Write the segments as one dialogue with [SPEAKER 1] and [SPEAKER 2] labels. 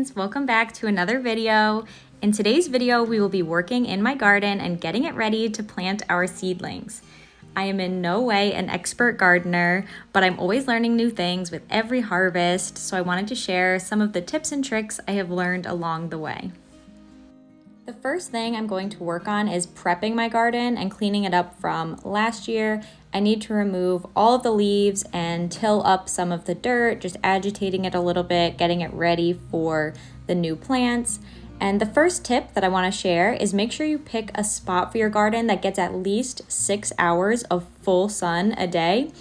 [SPEAKER 1] seedlings, welcome back to another video. In today's video, we will be working in my garden and getting it ready to plant our seedlings. I am in no way an expert gardener, but I'm always learning new things with every harvest, so I wanted to share some of the tips and tricks I have learned along the way. The first thing I'm going to work on is prepping my garden and cleaning it up from last year. I need to remove all of the leaves and till up some of the dirt, just agitating it a little bit, getting it ready for the new plants. And the first tip that I want to share is make sure you pick a spot for your garden that gets at least 6 hours of full sun a day.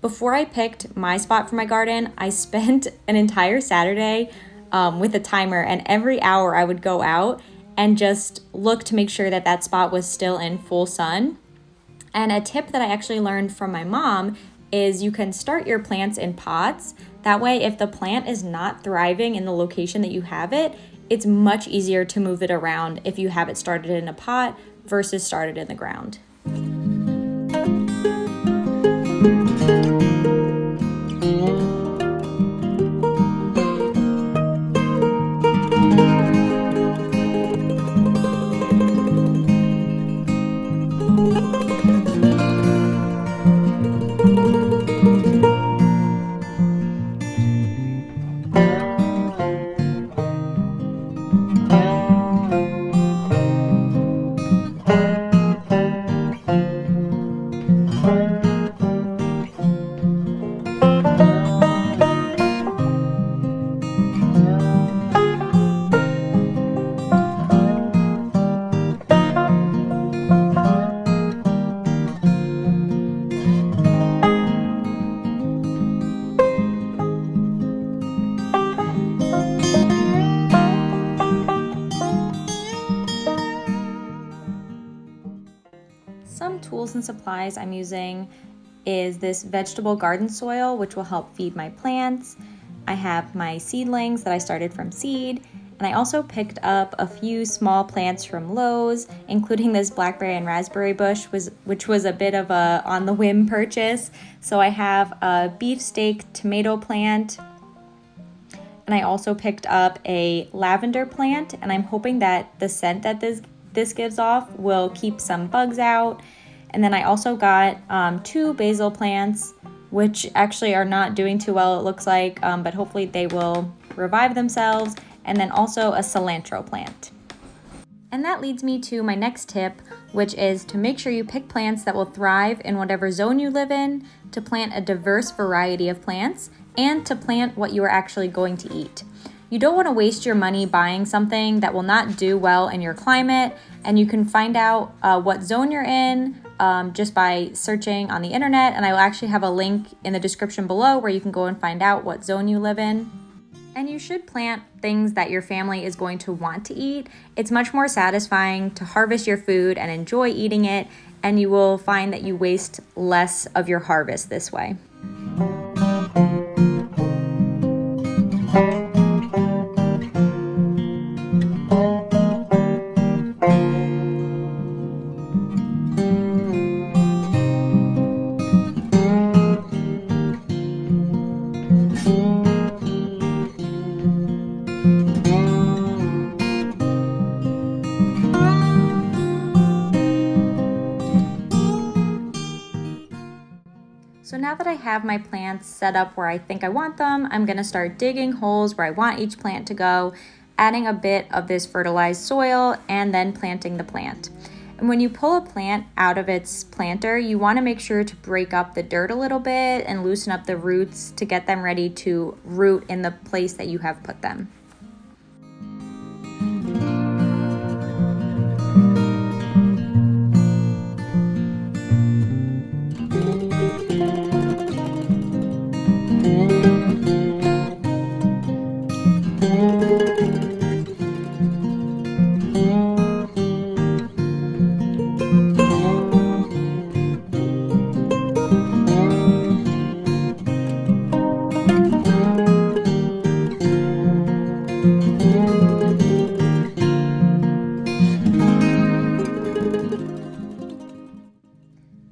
[SPEAKER 1] Before I picked my spot for my garden, I spent an entire Saturday with a timer, and every hour I would go out and just look to make sure that that spot was still in full sun. And a tip that I actually learned from my mom is you can start your plants in pots. That way, if the plant is not thriving in the location that you have it, it's much easier to move it around if you have it started in a pot versus started in the ground. Some tools and supplies I'm using is this vegetable garden soil, which will help feed my plants. I have my seedlings that I started from seed, and I also picked up a few small plants from Lowe's, including this blackberry and raspberry bush, which was a bit of a on-the-whim purchase. So I have a beefsteak tomato plant, and I also picked up a lavender plant, and I'm hoping that the scent that this gives off will keep some bugs out. And then I also got 2 basil plants, which actually are not doing too well, it looks like, but hopefully they will revive themselves. And then also a cilantro plant. And that leads me to my next tip, which is to make sure you pick plants that will thrive in whatever zone you live in, to plant a diverse variety of plants, and to plant what you are actually going to eat. You don't want to waste your money buying something that will not do well in your climate, and you can find out what zone you're in just by searching on the internet, and I will actually have a link in the description below where you can go and find out what zone you live in. And you should plant things that your family is going to want to eat. It's much more satisfying to harvest your food and enjoy eating it, and you will find that you waste less of your harvest this way. So now that I have my plants set up where I think I want them, I'm going to start digging holes where I want each plant to go, adding a bit of this fertilized soil, and then planting the plant. And when you pull a plant out of its planter, you want to make sure to break up the dirt a little bit and loosen up the roots to get them ready to root in the place that you have put them.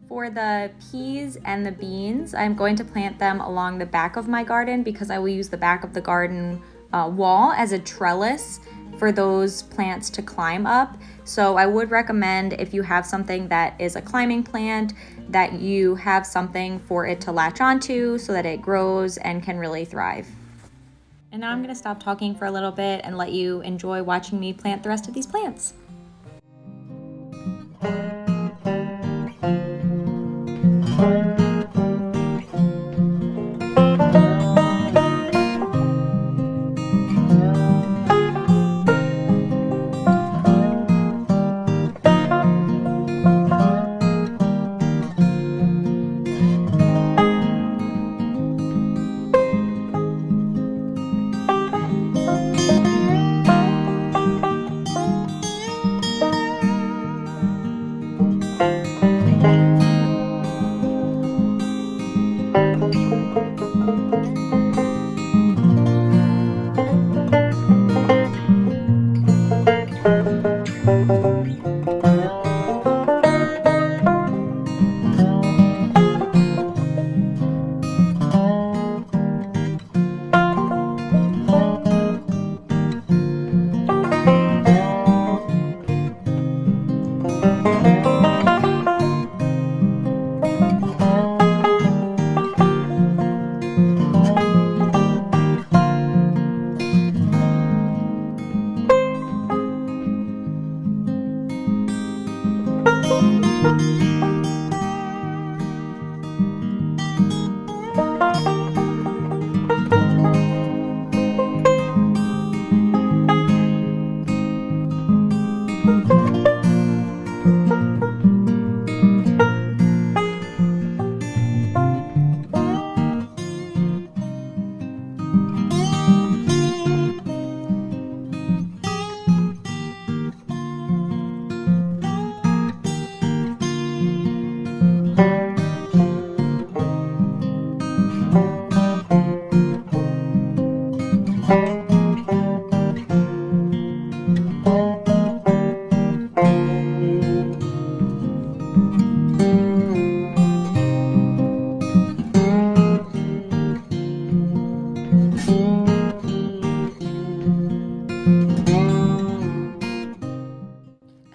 [SPEAKER 1] For the peas and the beans, I'm going to plant them along the back of my garden because I will use the back of the garden wall as a trellis for those plants to climb up. So I would recommend, if you have something that is a climbing plant, that you have something for it to latch onto so that it grows and can really thrive. And now I'm going to stop talking for a little bit and let you enjoy watching me plant the rest of these plants.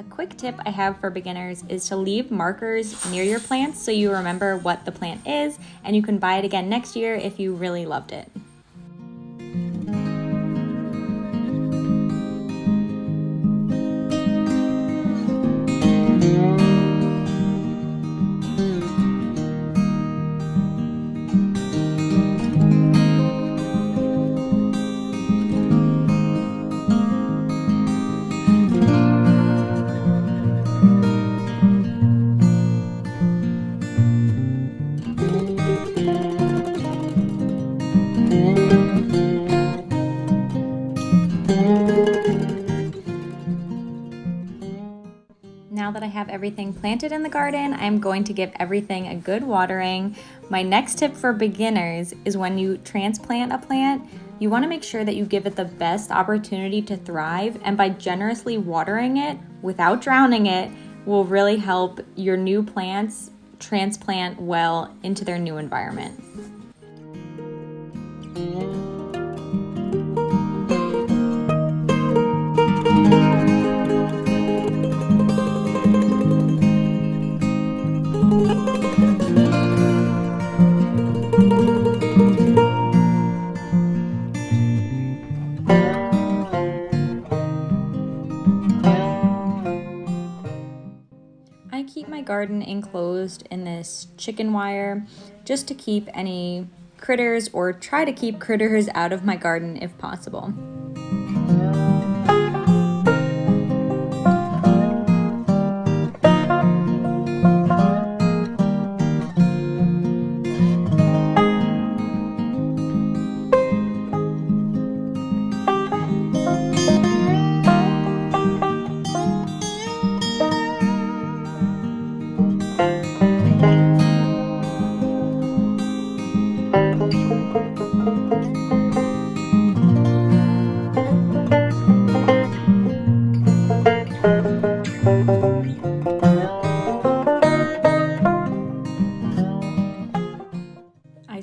[SPEAKER 1] Quick tip I have for beginners is to leave markers near your plants so you remember what the plant is, and you can buy it again next year if you really loved it. Now that I have everything planted in the garden, I'm going to give everything a good watering. My next tip for beginners is when you transplant a plant, you want to make sure that you give it the best opportunity to thrive, and by generously watering it without drowning it will really help your new plants transplant well into their new environment. I keep my garden enclosed in this chicken wire just to keep any critters, or try to keep critters, out of my garden if possible.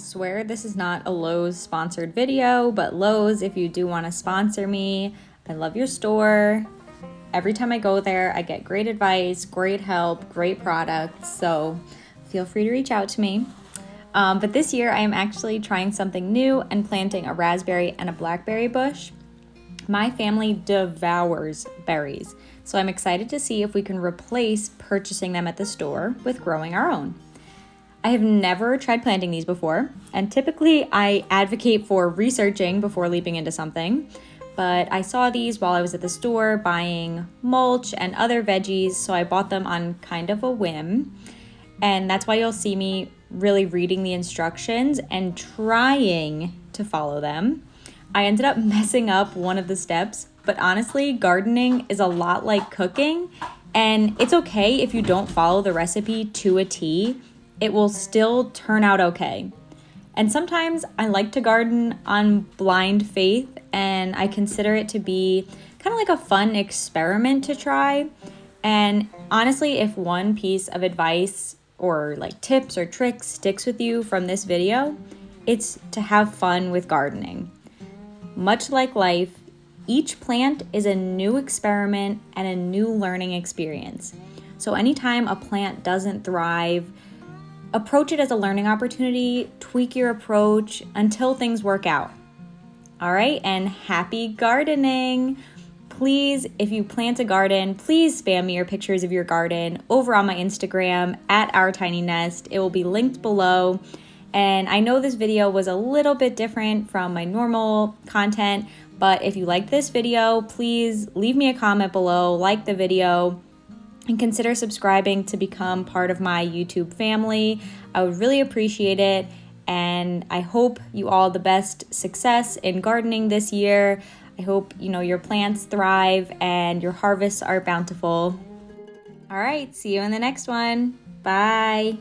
[SPEAKER 1] swear this is not a Lowe's sponsored video, but Lowe's, if you do want to sponsor me, I love your store. Every time I go there, I get great advice, great help, great products, so feel free to reach out to me. But this year I am actually trying something new and planting a raspberry and a blackberry bush. My family devours berries, so I'm excited to see if we can replace purchasing them at the store with growing our own. I have never tried planting these before, and typically I advocate for researching before leaping into something, but I saw these while I was at the store buying mulch and other veggies, so I bought them on kind of a whim, and that's why you'll see me really reading the instructions and trying to follow them. I ended up messing up one of the steps, but honestly, gardening is a lot like cooking, and it's okay if you don't follow the recipe to a T. It will still turn out okay. And sometimes I like to garden on blind faith, and I consider it to be kind of like a fun experiment to try. And honestly, if one piece of advice or like tips or tricks sticks with you from this video, it's to have fun with gardening. Much like life, each plant is a new experiment and a new learning experience. So anytime a plant doesn't thrive, approach it as a learning opportunity, tweak your approach until things work out. All right, and happy gardening. Please, if you plant a garden, please spam me your pictures of your garden over on my Instagram at Our Tiny Nest. It will be linked below. And I know this video was a little bit different from my normal content, but if you like this video, please leave me a comment below, like the video, and consider subscribing to become part of my YouTube family. I would really appreciate it, and I hope you all the best success in gardening this year. I hope your plants thrive and your harvests are bountiful. All right, see you in the next one. Bye.